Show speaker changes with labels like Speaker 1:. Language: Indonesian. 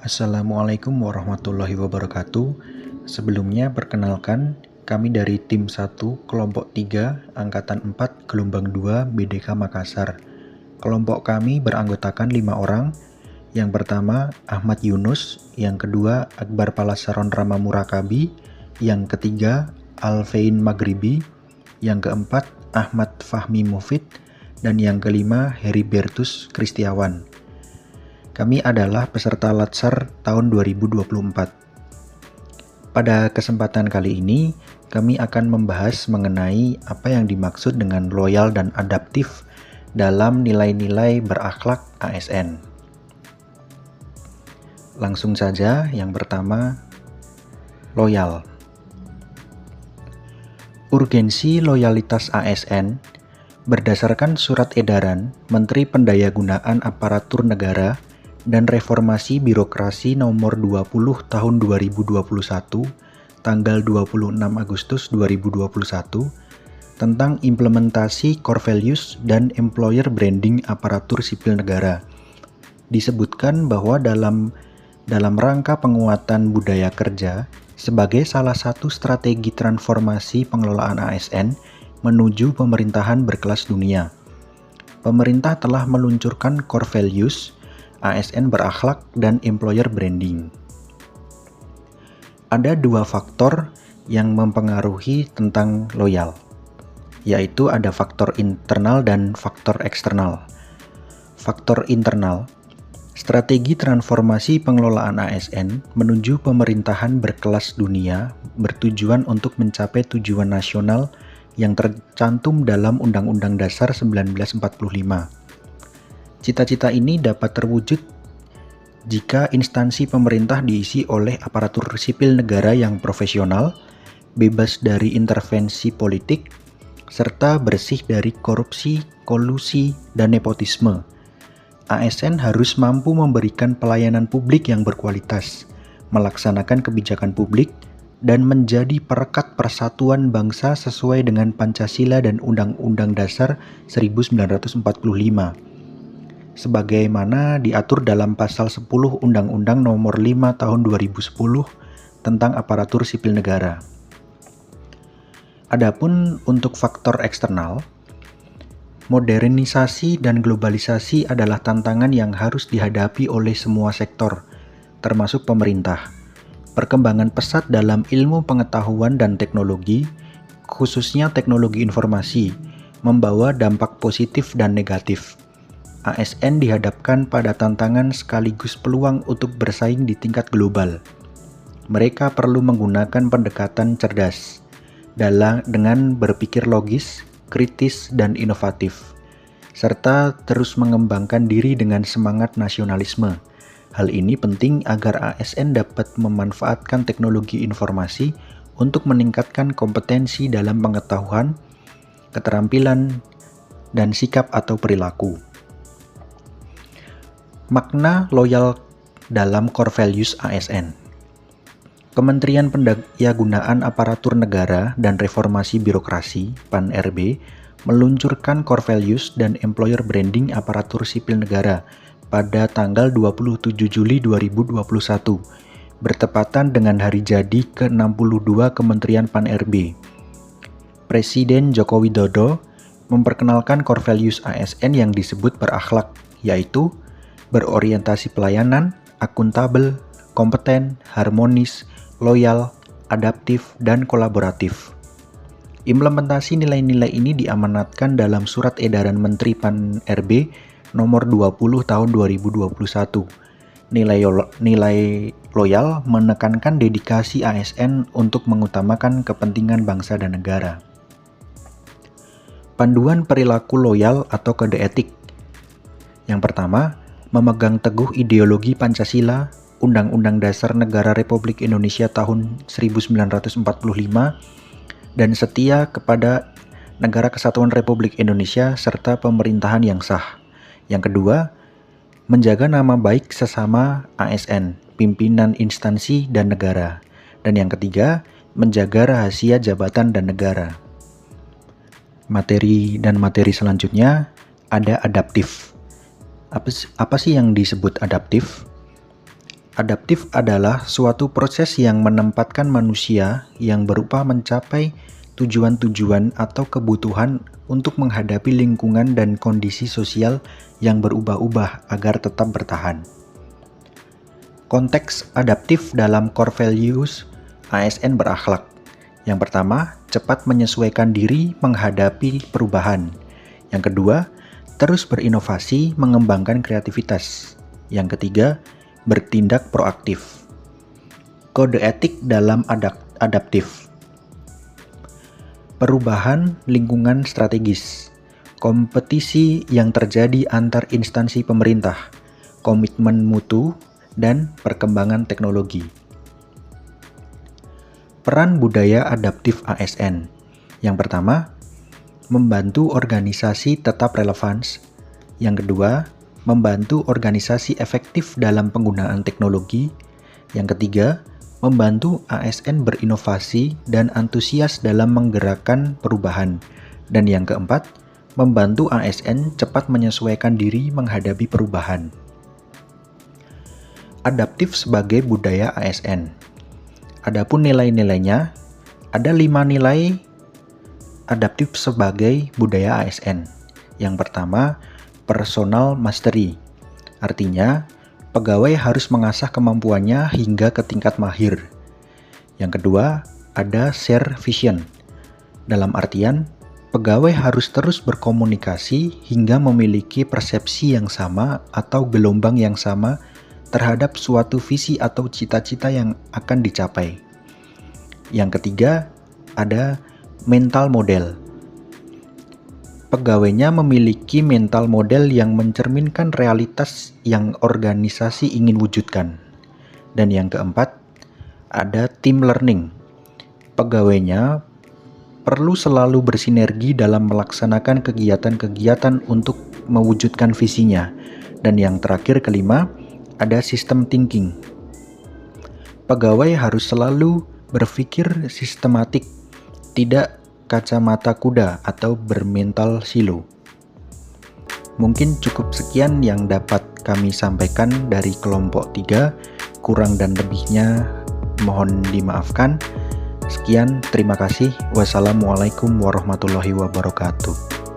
Speaker 1: Assalamualaikum warahmatullahi wabarakatuh. Sebelumnya perkenalkan, kami dari tim 1 kelompok 3 angkatan 4 gelombang 2 BDK Makassar. Kelompok kami beranggotakan 5 orang. Yang pertama Ahmad Yunus, yang kedua Akbar Palasaron Rama Murakabi, yang ketiga Alvein Maghribi, yang keempat Ahmad Fahmi Mufid, dan yang kelima Heribertus Kristiawan. Kami adalah peserta Latsar tahun 2024. Pada kesempatan kali ini, kami akan membahas mengenai apa yang dimaksud dengan loyal dan adaptif dalam nilai-nilai berakhlak ASN. Langsung saja, yang pertama, loyal. Urgensi loyalitas ASN berdasarkan Surat Edaran Menteri Pendayagunaan Aparatur Negara dan Reformasi Birokrasi Nomor 20 Tahun 2021 tanggal 26 Agustus 2021 tentang implementasi core values dan employer branding aparatur sipil negara. Disebutkan bahwa dalam rangka penguatan budaya kerja sebagai salah satu strategi transformasi pengelolaan ASN menuju pemerintahan berkelas dunia. Pemerintah telah meluncurkan core values ASN berakhlak dan employer branding. Ada dua faktor yang mempengaruhi tentang loyal, yaitu ada faktor internal dan faktor eksternal. Faktor internal, strategi transformasi pengelolaan ASN menuju pemerintahan berkelas dunia bertujuan untuk mencapai tujuan nasional yang tercantum dalam Undang-Undang Dasar 1945. Cita-cita ini dapat terwujud jika instansi pemerintah diisi oleh aparatur sipil negara yang profesional, bebas dari intervensi politik, serta bersih dari korupsi, kolusi, dan nepotisme. ASN harus mampu memberikan pelayanan publik yang berkualitas, melaksanakan kebijakan publik, dan menjadi perekat persatuan bangsa sesuai dengan Pancasila dan Undang-Undang Dasar 1945. Sebagaimana diatur dalam pasal 10 Undang-Undang Nomor 5 Tahun 2010 tentang aparatur sipil negara. Adapun untuk faktor eksternal, modernisasi dan globalisasi adalah tantangan yang harus dihadapi oleh semua sektor, termasuk pemerintah. Perkembangan pesat dalam ilmu pengetahuan dan teknologi, khususnya teknologi informasi, membawa dampak positif dan negatif. ASN dihadapkan pada tantangan sekaligus peluang untuk bersaing di tingkat global. Mereka perlu menggunakan pendekatan cerdas dengan berpikir logis, kritis, dan inovatif, serta terus mengembangkan diri dengan semangat nasionalisme. Hal ini penting agar ASN dapat memanfaatkan teknologi informasi untuk meningkatkan kompetensi dalam pengetahuan, keterampilan, dan sikap atau perilaku. Makna loyal dalam core values ASN. Kementerian Pendayagunaan Aparatur Negara dan Reformasi Birokrasi (PAN-RB) meluncurkan core values dan employer branding aparatur sipil negara pada tanggal 27 Juli 2021, bertepatan dengan hari jadi ke-62 Kementerian PAN-RB. Presiden Joko Widodo memperkenalkan core values ASN yang disebut berakhlak, yaitu berorientasi pelayanan, akuntabel, kompeten, harmonis, loyal, adaptif, dan kolaboratif. Implementasi nilai-nilai ini diamanatkan dalam Surat Edaran Menteri PAN-RB Nomor 20 Tahun 2021. Nilai loyal menekankan dedikasi ASN untuk mengutamakan kepentingan bangsa dan negara. Panduan perilaku loyal atau kode etik. Yang pertama, memegang teguh ideologi Pancasila, Undang-Undang Dasar Negara Republik Indonesia tahun 1945, dan setia kepada Negara Kesatuan Republik Indonesia serta pemerintahan yang sah. Yang kedua, menjaga nama baik sesama ASN, pimpinan instansi dan negara. Dan yang ketiga, menjaga rahasia jabatan dan negara. Materi selanjutnya ada adaptif. Apa sih yang disebut adaptif? Adaptif adalah suatu proses yang menempatkan manusia yang berupa mencapai tujuan-tujuan atau kebutuhan untuk menghadapi lingkungan dan kondisi sosial yang berubah-ubah agar tetap bertahan. Konteks adaptif dalam core values ASN berakhlak. Yang pertama, cepat menyesuaikan diri menghadapi perubahan. Yang kedua, terus berinovasi mengembangkan kreativitas. Yang ketiga, bertindak proaktif. Kode etik dalam adaptif. Perubahan lingkungan strategis. Kompetisi yang terjadi antar instansi pemerintah, komitmen mutu, dan perkembangan teknologi. Peran budaya adaptif ASN. Yang pertama, membantu organisasi tetap relevan. Yang kedua, membantu organisasi efektif dalam penggunaan teknologi. Yang ketiga, membantu ASN berinovasi dan antusias dalam menggerakkan perubahan. Dan yang keempat, membantu ASN cepat menyesuaikan diri menghadapi perubahan. Adaptif sebagai budaya ASN. Adapun nilai-nilainya, ada 5 nilai adaptif sebagai budaya ASN. Yang pertama, personal mastery. Artinya, pegawai harus mengasah kemampuannya hingga ke tingkat mahir. Yang kedua, ada share vision. Dalam artian, pegawai harus terus berkomunikasi hingga memiliki persepsi yang sama atau gelombang yang sama terhadap suatu visi atau cita-cita yang akan dicapai. Yang ketiga, ada mental model. Pegawainya memiliki mental model yang mencerminkan realitas yang organisasi ingin wujudkan. Dan yang keempat, ada team learning. Pegawainya perlu selalu bersinergi dalam melaksanakan kegiatan-kegiatan untuk mewujudkan visinya. Dan yang terakhir, kelima, ada sistem thinking. Pegawai harus selalu berpikir sistematik, tidak kacamata kuda atau bermental silo. Mungkin cukup sekian yang dapat kami sampaikan dari kelompok 3. Kurang dan lebihnya mohon dimaafkan. Sekian, terima kasih. Wassalamualaikum warahmatullahi wabarakatuh.